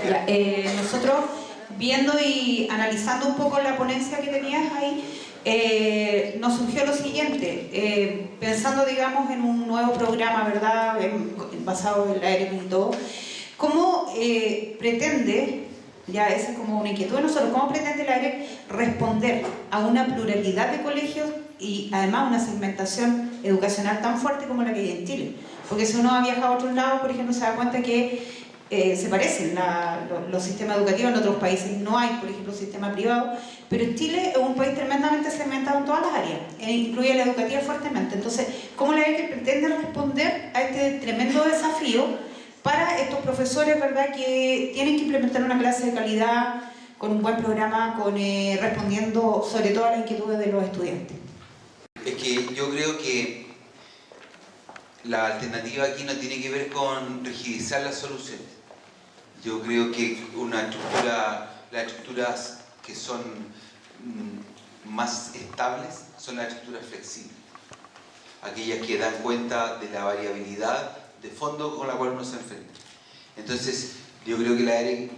Ya, nosotros, viendo y analizando un poco la ponencia que tenías ahí, nos surgió lo siguiente, pensando, digamos, en un nuevo programa, ¿verdad?, basado en la EREC y todo, ¿cómo pretende, ya esa es como una inquietud de nosotros, cómo pretende la EREC responder a una pluralidad de colegios y además una segmentación educacional tan fuerte como la que hay en Chile? Porque si uno ha viajado a otros lados, por ejemplo, se da cuenta que se parecen los sistemas educativos. En otros países no hay, por ejemplo, sistema privado, pero Chile es un país tremendamente segmentado en todas las áreas, incluye la educativa fuertemente. Entonces, ¿cómo la EREC pretende responder a este tremendo desafío para estos profesores, ¿verdad?, que tienen que implementar una clase de calidad, con un buen programa, respondiendo sobre todo a las inquietudes de los estudiantes? Es que yo creo que la alternativa aquí no tiene que ver con rigidizar las soluciones. Yo creo que las estructuras que son más estables son las estructuras flexibles, aquellas que dan cuenta de la variabilidad de fondo con la cual uno se enfrenta. Entonces, yo creo que la EREC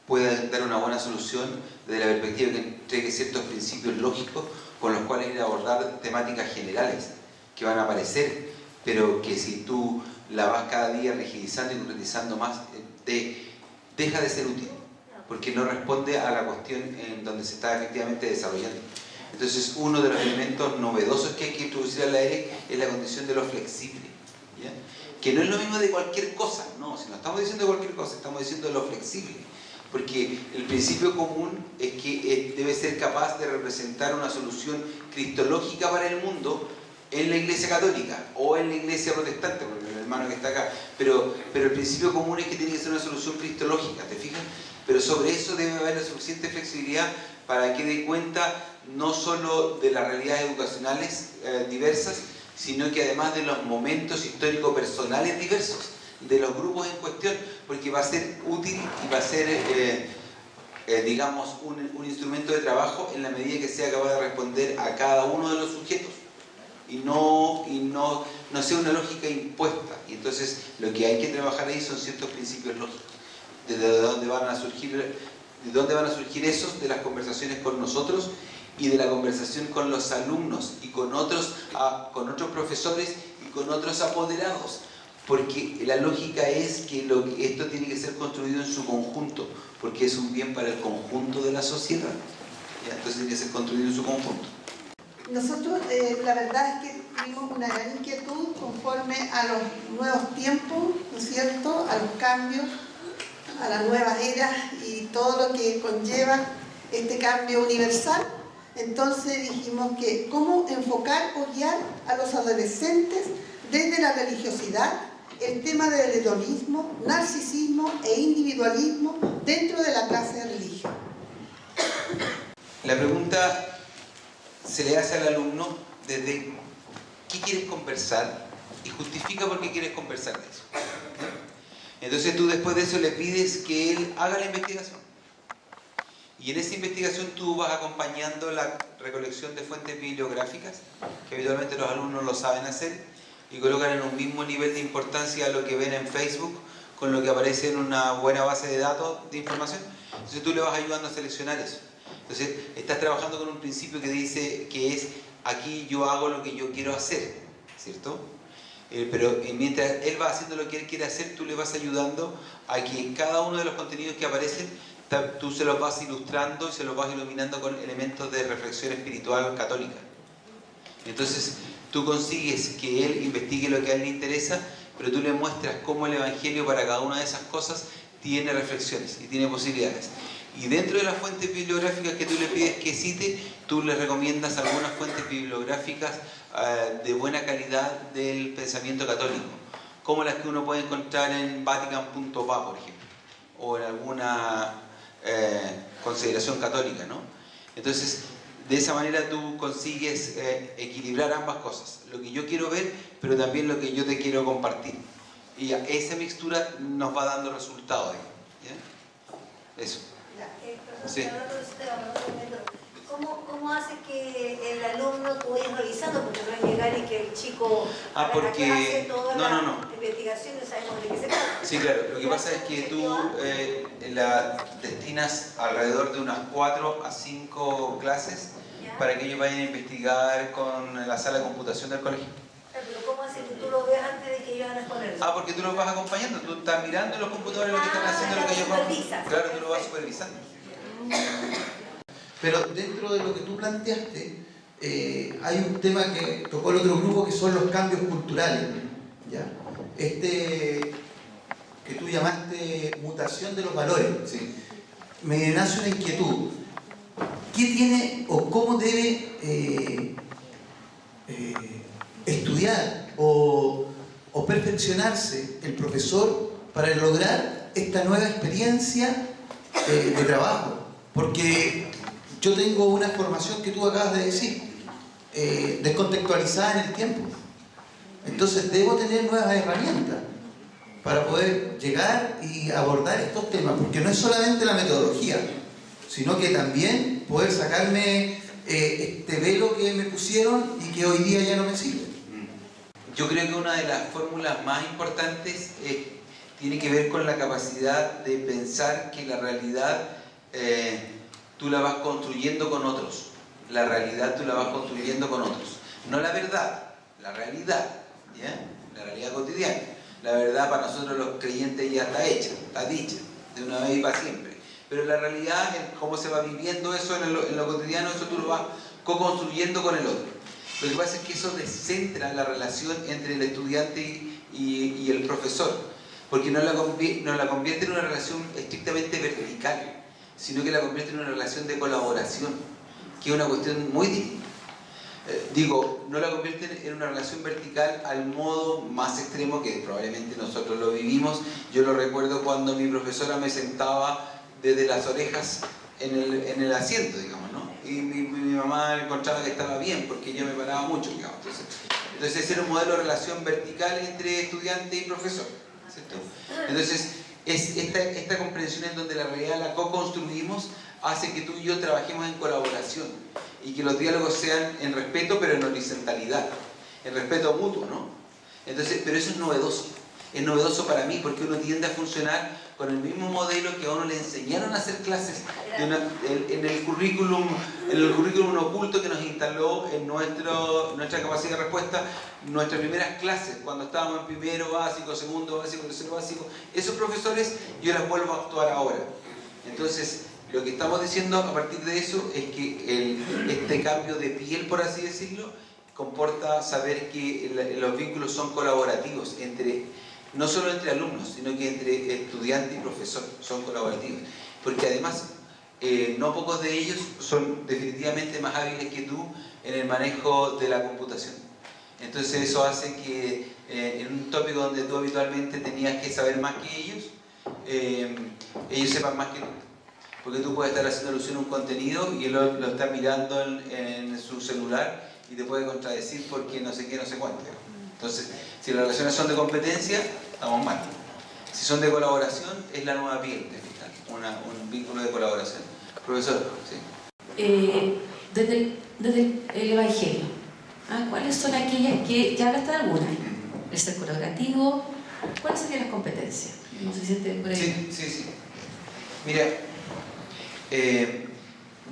puede dar una buena solución desde la perspectiva que entregue ciertos principios lógicos con los cuales ir a abordar temáticas generales que van a aparecer, pero que si tú la vas cada día rigidizando y concretizando más, deja de ser útil, porque no responde a la cuestión en donde se está efectivamente desarrollando. Entonces, uno de los elementos novedosos que hay que introducir a la EREC es la condición de lo flexible, ¿ya? Que no es lo mismo de cualquier cosa, no, si no estamos diciendo de cualquier cosa, estamos diciendo de lo flexible, porque el principio común es que debe ser capaz de representar una solución cristológica para el mundo en la Iglesia Católica o en la Iglesia Protestante, porque el hermano que está acá, pero el principio común es que tiene que ser una solución cristológica, ¿te fijas? Pero sobre eso debe haber la suficiente flexibilidad para que dé cuenta no solo de las realidades educacionales diversas, sino que además de los momentos histórico-personales diversos de los grupos en cuestión, porque va a ser útil y va a ser, digamos, un instrumento de trabajo en la medida que sea capaz de responder a cada uno de los sujetos y no sea una lógica impuesta. Y entonces lo que hay que trabajar ahí son ciertos principios lógicos. ¿De dónde van a surgir esos? De las conversaciones con nosotros y de la conversación con los alumnos y con otros profesores y con otros apoderados, porque la lógica es que esto tiene que ser construido en su conjunto, porque es un bien para el conjunto de la sociedad, ¿ya? Entonces tiene que ser construido en su conjunto. Nosotros, la verdad es que tuvimos una gran inquietud conforme a los nuevos tiempos, ¿no es cierto?, a los cambios, a las nuevas eras y todo lo que conlleva este cambio universal. Entonces dijimos que cómo enfocar o guiar a los adolescentes desde la religiosidad, el tema del hedonismo, narcisismo e individualismo dentro de la clase de religión. La pregunta se le hace al alumno desde ¿qué quieres conversar? Y justifica por qué quieres conversar de eso. Entonces tú después de eso le pides que él haga la investigación. Y en esa investigación tú vas acompañando la recolección de fuentes bibliográficas, que habitualmente los alumnos lo saben hacer, y colocan en un mismo nivel de importancia lo que ven en Facebook con lo que aparece en una buena base de datos de información. Entonces tú le vas ayudando a seleccionar eso. Entonces estás trabajando con un principio que dice que es aquí yo hago lo que yo quiero hacer, ¿cierto? Pero mientras él va haciendo lo que él quiere hacer, tú le vas ayudando a que cada uno de los contenidos que aparecen tú se los vas ilustrando y se los vas iluminando con elementos de reflexión espiritual católica. Entonces tú consigues que él investigue lo que a él le interesa, pero tú le muestras cómo el Evangelio para cada una de esas cosas tiene reflexiones y tiene posibilidades. Y dentro de las fuentes bibliográficas que tú le pides que cite, tú le recomiendas algunas fuentes bibliográficas de buena calidad del pensamiento católico, como las que uno puede encontrar en Vatican.pa, por ejemplo, o en alguna consideración católica, ¿no? Entonces, de esa manera tú consigues equilibrar ambas cosas, lo que yo quiero ver, pero también lo que yo te quiero compartir. Y esa mixtura nos va dando resultados, ¿ya? Eso. Sí. ¿Cómo hace que el alumno, tú vayas revisando, porque no es llegar y que el chico porque... hace toda no. la investigación y sabemos de qué se trata? Sí, claro. Lo que pasa es que tú la destinas alrededor de unas 4 a 5 clases para que ellos vayan a investigar con la sala de computación del colegio. Pero ¿cómo hace que tú lo veas antes de que ellos van a exponerlo? Porque tú los vas acompañando, tú estás mirando en los computadores lo que están haciendo, lo que ellos van. Claro, tú lo vas supervisando. Pero dentro de lo que tú planteaste, hay un tema que tocó el otro grupo, que son los cambios culturales, ¿ya? Que tú llamaste mutación de los valores. Sí. Me nace una inquietud. ¿Qué tiene o cómo debe estudiar o perfeccionarse el profesor para lograr esta nueva experiencia de trabajo? Porque yo tengo una formación que tú acabas de decir, descontextualizada en el tiempo. Entonces debo tener nuevas herramientas para poder llegar y abordar estos temas, porque no es solamente la metodología, sino que también poder sacarme este velo que me pusieron y que hoy día ya no me sirve. Yo creo que una de las fórmulas más importantes tiene que ver con la capacidad de pensar que la realidad tú la vas construyendo con otros. La realidad tú la vas construyendo con otros. No la verdad, la realidad, ¿ya? La realidad cotidiana. La verdad para nosotros los creyentes ya está hecha, está dicha, de una vez y para siempre. Pero la realidad, cómo se va viviendo eso en lo cotidiano, eso tú lo vas co-construyendo con el otro. Lo que pasa es que eso descentra la relación entre el estudiante y el profesor, porque no la convierte en una relación estrictamente vertical, sino que la convierte en una relación de colaboración, que es una cuestión muy distinta. No la convierte en una relación vertical al modo más extremo que probablemente nosotros lo vivimos. Yo lo recuerdo cuando mi profesora me sentaba desde las orejas en el asiento, digamos, ¿no? Y mi mamá encontraba que estaba bien, porque yo me paraba mucho, digamos. Entonces ese era un modelo de relación vertical entre estudiante y profesor, ¿cierto? Entonces, esta comprensión en donde la realidad la co-construimos hace que tú y yo trabajemos en colaboración y que los diálogos sean en respeto, pero en horizontalidad, en respeto mutuo, ¿no? Entonces, pero eso es novedoso para mí, porque uno tiende a funcionar con el mismo modelo que a uno le enseñaron a hacer clases en el currículum oculto que nos instaló en nuestra capacidad de respuesta, nuestras primeras clases, cuando estábamos en primero básico, segundo básico, tercero básico. Esos profesores yo las vuelvo a actuar ahora. Entonces, lo que estamos diciendo a partir de eso es que este cambio de piel, por así decirlo, comporta saber que los vínculos son colaborativos, no solo entre alumnos, sino que entre estudiante y profesor, son colaborativos. Porque además, no pocos de ellos son definitivamente más hábiles que tú en el manejo de la computación. Entonces eso hace que en un tópico donde tú habitualmente tenías que saber más que ellos sepan más que tú. Porque tú puedes estar haciendo alusión a un contenido y él lo está mirando en su celular y te puede contradecir porque no sé qué, no sé cuánto. Entonces, si las relaciones son de competencia, estamos mal. Si son de colaboración, es la nueva piel, un vínculo de colaboración. Profesor, sí. Desde el Evangelio, ¿cuáles son aquellas que ya hablaste de algunas? El ser colaborativo, ¿cuáles serían las competencias? No sé si te por ahí. Sí. Mira,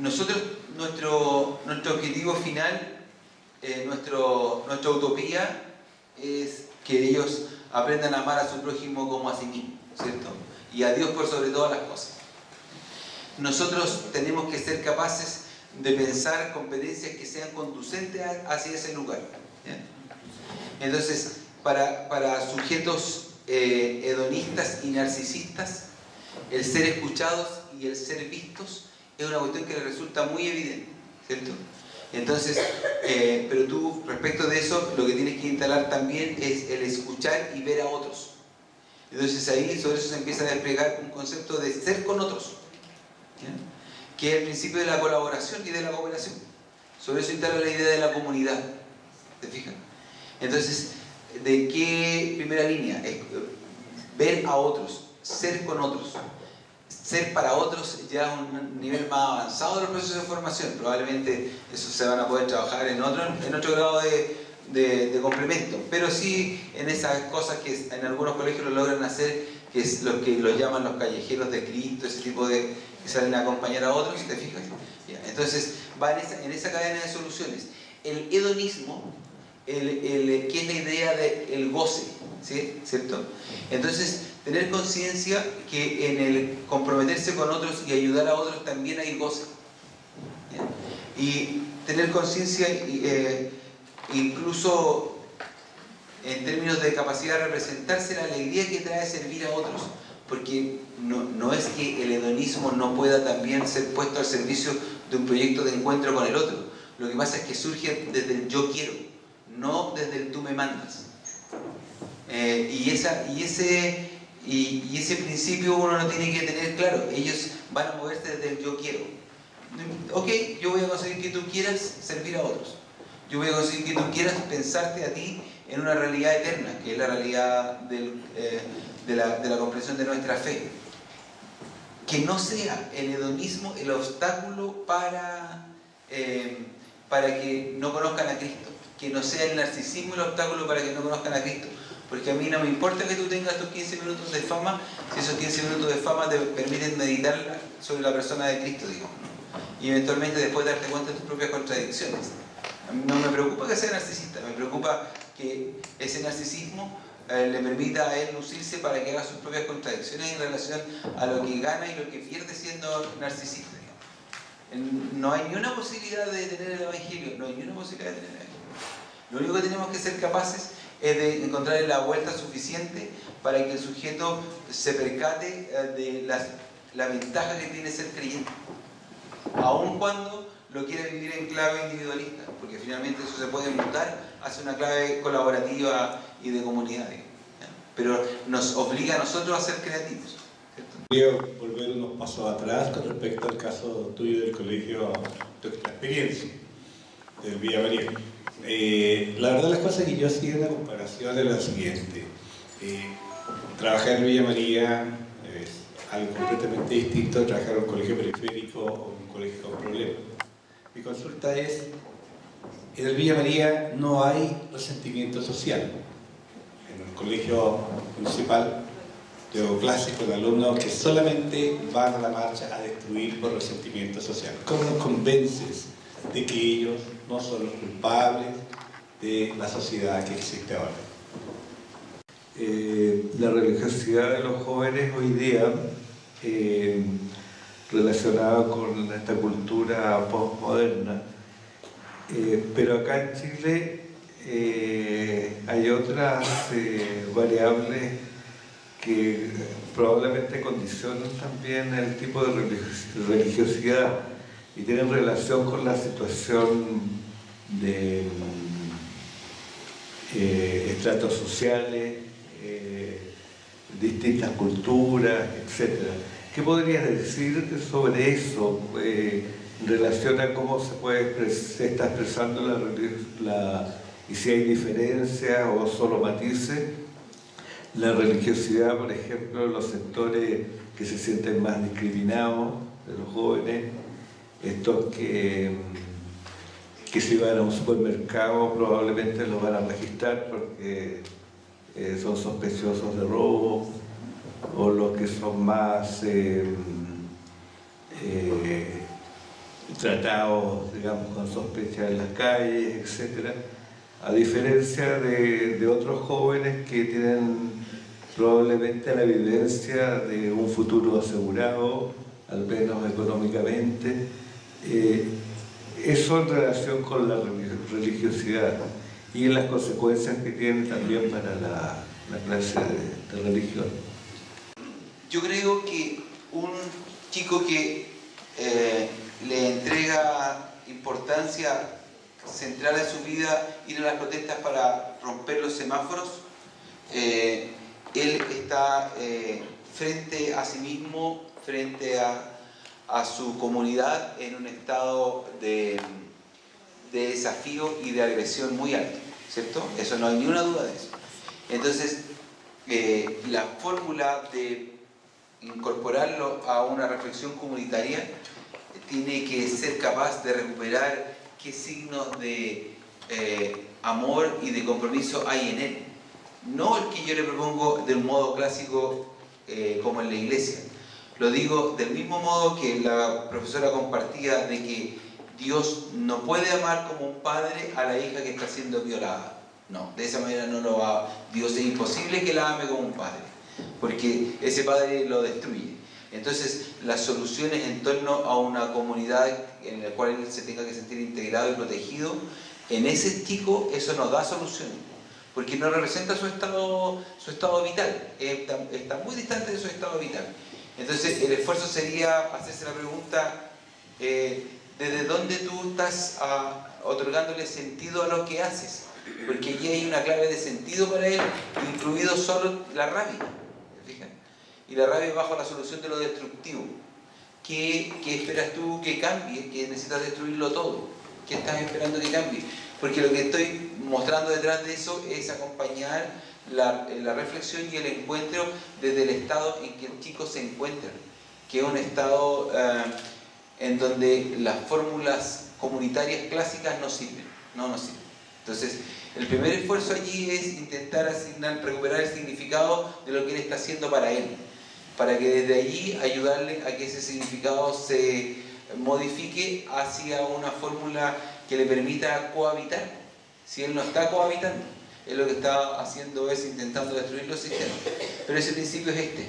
nosotros, nuestro objetivo final, nuestra utopía es que ellos aprendan a amar a su prójimo como a sí mismo, ¿cierto? Y a Dios por sobre todas las cosas. Nosotros tenemos que ser capaces de pensar competencias que sean conducentes hacia ese lugar, ¿ya? Entonces, para sujetos hedonistas y narcisistas, el ser escuchados y el ser vistos es una cuestión que les resulta muy evidente, ¿cierto? Entonces, pero tú, respecto de eso, lo que tienes que instalar también es el escuchar y ver a otros. Entonces ahí, sobre eso se empieza a desplegar un concepto de ser con otros, ¿ya? Que es el principio de la colaboración y de la cooperación. Sobre eso instala la idea de la comunidad, ¿te fijas? Entonces, ¿de qué primera línea? Es ver a otros, ser con otros. Ser para otros ya un nivel más avanzado de los procesos de formación. Probablemente eso se van a poder trabajar en otro grado de complemento, pero sí en esas cosas que en algunos colegios lo logran hacer, que es lo que lo llaman los callejeros de Cristo, ese tipo de que salen a acompañar a otros, ¿te fijas? Ya, entonces va en esa cadena de soluciones. El hedonismo, que es la idea del goce, ¿sí? ¿Cierto? Entonces, tener conciencia que en el comprometerse con otros y ayudar a otros también hay goce. ¿Ya? Y tener conciencia incluso en términos de capacidad de representarse la alegría que trae servir a otros, porque no es que el hedonismo no pueda también ser puesto al servicio de un proyecto de encuentro con el otro. Lo que pasa es que surge desde el yo quiero, no desde el tú me mandas. Y ese principio uno no tiene que tener claro. Ellos van a moverse desde el yo quiero. Ok, yo voy a conseguir que tú quieras servir a otros. Yo voy a conseguir que tú quieras pensarte a ti en una realidad eterna, que es la realidad de la comprensión de nuestra fe. Que no sea el hedonismo el obstáculo para que no conozcan a Cristo. Que no sea el narcisismo el obstáculo para que no conozcan a Cristo. Porque a mí no me importa que tú tengas tus 15 minutos de fama, si esos 15 minutos de fama te permiten meditar sobre la persona de Cristo, digamos, ¿no? Y eventualmente después darte cuenta de tus propias contradicciones. A mí no me preocupa que sea narcisista, me preocupa que ese narcisismo le permita a él lucirse para que haga sus propias contradicciones en relación a lo que gana y lo que pierde siendo narcisista. No hay ni una posibilidad de detener el Evangelio, no hay ni una posibilidad de detener el Evangelio. Lo único que tenemos que ser capaces es de encontrar la vuelta suficiente para que el sujeto se percate de la ventaja que tiene ser creyente, aun cuando lo quiere vivir en clave individualista, porque finalmente eso se puede mutar hacia una clave colaborativa y de comunidad, ¿ya? Pero nos obliga a nosotros a ser creativos, ¿cierto? Quería volver unos pasos atrás con respecto al caso tuyo del colegio, tu experiencia del Villa María. La verdad las cosas que yo hacía una comparación de la siguiente. Trabajar en Villa María es algo completamente distinto a trabajar en un colegio periférico o un colegio con problemas. Mi consulta es, en el Villa María no hay resentimiento social. En el colegio municipal yo hago clases con alumnos que solamente van a la marcha a destruir por resentimiento social. ¿Cómo nos convences de que ellos no son los culpables de la sociedad que existe ahora? La religiosidad de los jóvenes hoy día, relacionada con esta cultura postmoderna, pero acá en Chile hay otras variables que probablemente condicionan también el tipo de religiosidad y tienen relación con la situación de estratos sociales, distintas culturas, etc. ¿Qué podrías decir sobre eso en relación a cómo se está expresando y si hay diferencias o solo matices? La religiosidad, por ejemplo, en los sectores que se sienten más discriminados de los jóvenes, estos que si van a un supermercado probablemente los van a registrar porque son sospechosos de robo, o los que son más tratados, digamos, con sospecha en las calles, etc. A diferencia de otros jóvenes que tienen probablemente la evidencia de un futuro asegurado, al menos económicamente. Eso en relación con la religiosidad y las consecuencias que tiene también para la clase de religión. Yo creo que un chico que le entrega importancia central a su vida ir a las protestas para romper los semáforos, él está frente a sí mismo, frente a su comunidad en un estado de desafío y de agresión muy alto, ¿cierto? Eso no hay ni una duda de eso. Entonces, la fórmula de incorporarlo a una reflexión comunitaria tiene que ser capaz de recuperar qué signos de amor y de compromiso hay en él. No el que yo le propongo de un modo clásico como en la iglesia. Lo digo del mismo modo que la profesora compartía de que Dios no puede amar como un padre a la hija que está siendo violada. No, de esa manera no lo va. Dios es imposible que la ame como un padre, porque ese padre lo destruye. Entonces, las soluciones en torno a una comunidad en la cual él se tenga que sentir integrado y protegido, en ese chico eso nos da soluciones, porque no representa su estado vital, está muy distante de su estado vital. Entonces, el esfuerzo sería hacerse la pregunta, ¿desde dónde tú estás otorgándole sentido a lo que haces? Porque allí hay una clave de sentido para él, incluido solo la rabia. ¿Se fijan? Y la rabia es bajo la solución de lo destructivo. ¿Qué esperas tú que cambie? Que necesitas destruirlo todo. ¿Qué estás esperando que cambie? Porque lo que estoy mostrando detrás de eso es acompañar la reflexión y el encuentro desde el estado en que el chico se encuentra, que es un estado en donde las fórmulas comunitarias clásicas no sirven, no nos sirven. Entonces, el primer esfuerzo allí es intentar recuperar el significado de lo que él está haciendo para él, para que desde allí ayudarle a que ese significado se modifique hacia una fórmula que le permita cohabitar. Si él no está cohabitando, él lo que está haciendo es intentando destruir los sistemas. Pero ese principio es este.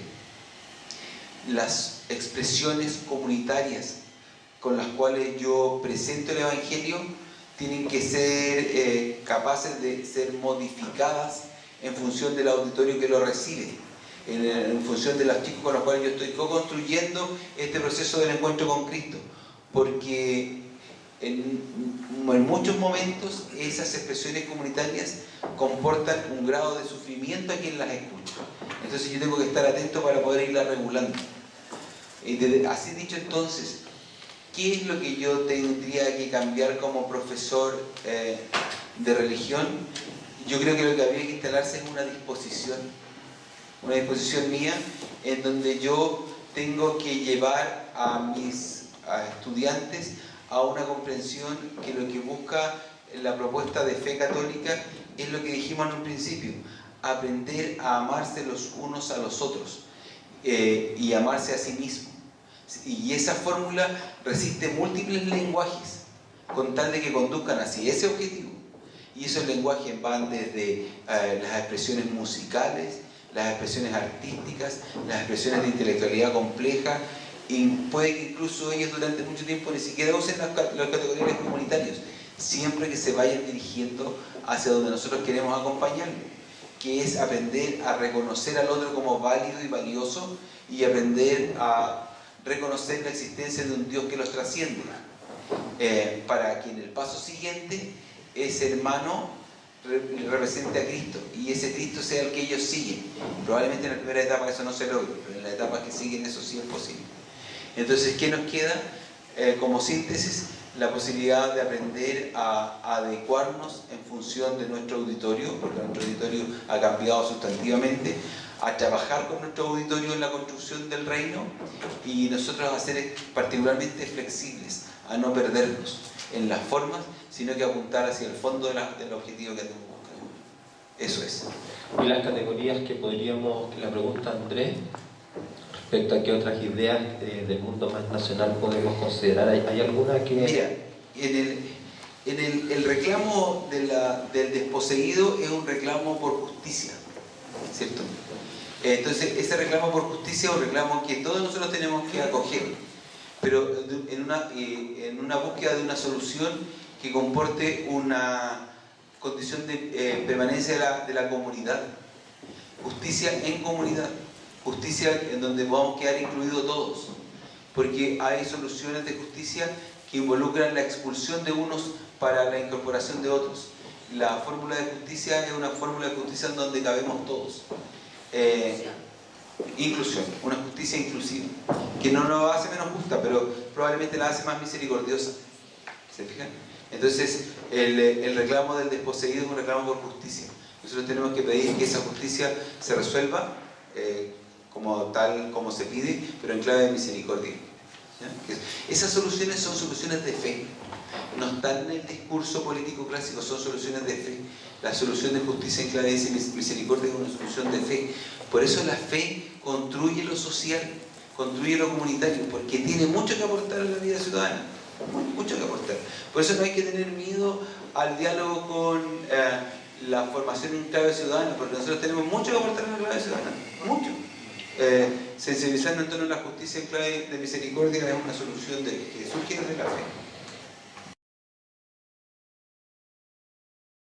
Las expresiones comunitarias con las cuales yo presento el Evangelio tienen que ser capaces de ser modificadas en función del auditorio que lo recibe, en función de los chicos con los cuales yo estoy co-construyendo este proceso del encuentro con Cristo, porque en muchos momentos esas expresiones comunitarias comportan un grado de sufrimiento a quien las escucha. Entonces yo tengo que estar atento para poder irlas regulando. Así dicho, entonces, ¿qué es lo que yo tendría que cambiar como profesor de religión? Yo creo que lo que habría que instalarse es una disposición mía, en donde yo tengo que llevar a mis estudiantes a una comprensión que lo que busca la propuesta de fe católica es lo que dijimos en un principio: aprender a amarse los unos a los otros y amarse a sí mismo. Y esa fórmula resiste múltiples lenguajes con tal de que conduzcan hacia ese objetivo. Y esos lenguajes van desde las expresiones musicales, las expresiones artísticas, las expresiones de intelectualidad compleja, y puede que incluso ellos durante mucho tiempo ni siquiera usen las categorías comunitarias, siempre que se vayan dirigiendo hacia donde nosotros queremos acompañarlos, que es aprender a reconocer al otro como válido y valioso, y aprender a reconocer la existencia de un Dios que los trasciende, para que en el paso siguiente ese hermano represente a Cristo y ese Cristo sea el que ellos siguen. Probablemente en la primera etapa eso no se logre, pero en las etapas que siguen eso sí es posible. Entonces, ¿qué nos queda? Como síntesis, la posibilidad de aprender a adecuarnos en función de nuestro auditorio, porque nuestro auditorio ha cambiado sustantivamente, a trabajar con nuestro auditorio en la construcción del reino, y nosotros a ser particularmente flexibles, a no perdernos en las formas, sino que apuntar hacia el fondo del objetivo que tenemos que buscar. Eso es. Y las categorías que podríamos, que la pregunta Andrés, respecto a qué otras ideas del mundo más nacional podemos considerar, ¿hay alguna que...? Mira, el reclamo del desposeído es un reclamo por justicia, ¿cierto? Entonces, ese reclamo por justicia es un reclamo que todos nosotros tenemos que acoger, pero en una búsqueda de una solución que comporte una condición de permanencia de la comunidad. Justicia en comunidad, justicia en donde podamos quedar incluidos todos, porque hay soluciones de justicia que involucran la expulsión de unos para la incorporación de otros. La fórmula de justicia es una fórmula de justicia en donde cabemos todos. Inclusión, una justicia inclusiva, que no nos hace menos justa, pero probablemente la hace más misericordiosa. ¿Se fijan? Entonces, el reclamo del desposeído es un reclamo por justicia. Nosotros tenemos que pedir que esa justicia se resuelva tal como se pide, pero en clave de misericordia. ¿Ya? Esas soluciones son soluciones de fe. no están en el discurso político clásico, son soluciones de fe. La solución de justicia en clave de misericordia es una solución de fe. Por eso la fe construye lo social, construye lo comunitario, porque tiene mucho que aportar a la vida ciudadana, mucho que aportar. Por eso no hay que tener miedo al diálogo con la formación en clave ciudadana, porque nosotros tenemos mucho que aportar a la clave ciudadana, mucho. Sensibilizando en torno a la justicia en clave de misericordia es una solución que surge desde la fe.